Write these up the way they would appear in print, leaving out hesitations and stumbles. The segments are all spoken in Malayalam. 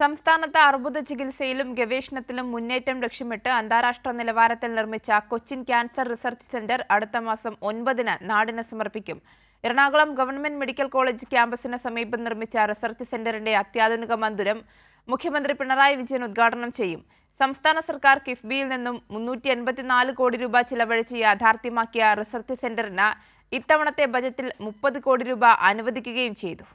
സംസ്ഥാനത്ത് അർബുദ ചികിത്സയിലും ഗവേഷണത്തിലും മുന്നേറ്റം ലക്ഷ്യമിട്ട് അന്താരാഷ്ട്ര നിലവാരത്തിൽ നിർമ്മിച്ച കൊച്ചിൻ ക്യാൻസർ റിസർച്ച് സെന്റർ അടുത്ത മാസം 9-ന് നാടിന് സമർപ്പിക്കും. എറണാകുളം ഗവൺമെന്റ് മെഡിക്കൽ കോളേജ് ക്യാമ്പസിന് സമീപം നിർമ്മിച്ച റിസർച്ച് സെന്ററിന്റെ അത്യാധുനിക മന്ദിരം മുഖ്യമന്ത്രി പിണറായി വിജയൻ ഉദ്ഘാടനം ചെയ്യും. സംസ്ഥാന സർക്കാർ കിഫ്ബിയിൽ നിന്നും 384 കോടി രൂപ ചിലവഴിച്ച് യാഥാർത്ഥ്യമാക്കിയ റിസർച്ച് സെന്ററിന് ഇത്തവണത്തെ ബജറ്റിൽ 30 കോടി രൂപ അനുവദിക്കുകയും ചെയ്തു.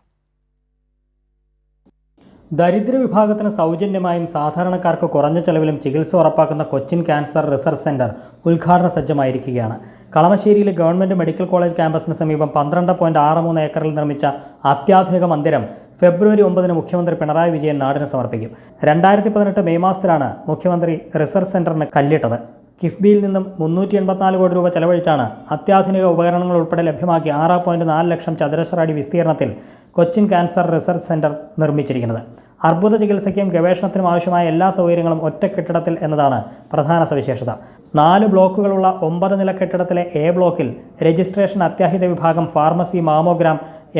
ദരിദ്ര വിഭാഗത്തിന് സൗജന്യമായും സാധാരണക്കാർക്ക് കുറഞ്ഞ ചെലവിലും ചികിത്സ ഉറപ്പാക്കുന്ന കൊച്ചിൻ ക്യാൻസർ റിസർച്ച് സെന്റർ ഉദ്ഘാടന സജ്ജമായിരിക്കുകയാണ്. കളമശ്ശേരിയിലെ ഗവൺമെന്റ് മെഡിക്കൽ കോളേജ് ക്യാമ്പസിന് സമീപം 12.63 ഏക്കറിൽ നിർമ്മിച്ച അത്യാധുനിക മന്ദിരം ഫെബ്രുവരി 9-ന് മുഖ്യമന്ത്രി പിണറായി വിജയൻ നാടിന് സമർപ്പിക്കും. 2018 മെയ് മാസത്തിലാണ് മുഖ്യമന്ത്രി റിസർച്ച് സെന്ററിന് കല്ലിട്ടത്. കിഫ്ബിയിൽ നിന്നും 384 കോടി രൂപ ചെലവഴിച്ചാണ് അത്യാധുനിക ഉപകരണങ്ങൾ ഉൾപ്പെടെ ലഭ്യമാക്കി 6.4 ലക്ഷം ചതുരശ്ര അടി വിസ്തീർണത്തിൽ കൊച്ചിൻ ക്യാൻസർ റിസർച്ച് സെന്റർ നിർമ്മിച്ചിരിക്കുന്നത്. അർബുദ ചികിത്സയ്ക്കും ഗവേഷണത്തിനും ആവശ്യമായ എല്ലാ സൗകര്യങ്ങളും ഒറ്റ കെട്ടിടത്തിൽ എന്നതാണ് പ്രധാന സവിശേഷത. 4 ബ്ലോക്കുകളുള്ള 9 നില കെട്ടിടത്തിലെ എ ബ്ലോക്കിൽ രജിസ്ട്രേഷൻ, അത്യാഹിത വിഭാഗം, pharmacy, mammogram,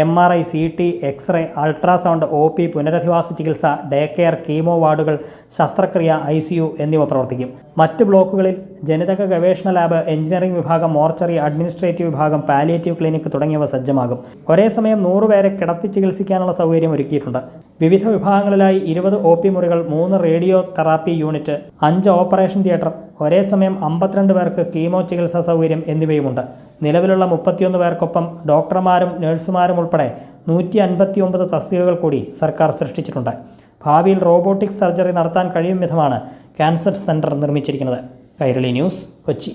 MRI, CT, X-ray, ultrasound, OP, പുനരധിവാസ ചികിത്സ, ഡേ കെയർ, കീമോ വാർഡുകൾ, ശസ്ത്രക്രിയ, ICU എന്നിവ പ്രവർത്തിക്കും. മറ്റ് ബ്ലോക്കുകളിൽ ജനിതക ഗവേഷണ ലാബ്, എഞ്ചിനീയറിംഗ് വിഭാഗം, മോർച്ചറി, അഡ്മിനിസ്ട്രേറ്റീവ് വിഭാഗം, പാലിയേറ്റീവ് ക്ലിനിക് തുടങ്ങിയവ സജ്ജമാകും. ഒരേ സമയം 100 പേരെ കിടത്തി ചികിത്സിക്കാനുള്ള സൗകര്യം ഒരുക്കിയിട്ടുണ്ട്. വിവിധ വിഭാഗങ്ങളിലായി 20 OP മുറികൾ, 3 radio therapy unit, 5 operation theatre, ഒരേ സമയം 52 പേർക്ക് കീമോ ചികിത്സാ സൗകര്യം എന്നിവയുമുണ്ട്. നിലവിലുള്ള 31 പേർക്കൊപ്പം ഡോക്ടർമാരും നഴ്സുമാരും ഉൾപ്പെടെ 159 തസ്തികകൾ കൂടി സർക്കാർ സൃഷ്ടിച്ചിട്ടുണ്ട്. ഭാവിയിൽ റോബോട്ടിക് സർജറി നടത്താൻ കഴിയും വിധമാണ് ക്യാൻസർ സെന്റർ നിർമ്മിച്ചിരിക്കുന്നത്. കൈരളി ന്യൂസ്, കൊച്ചി.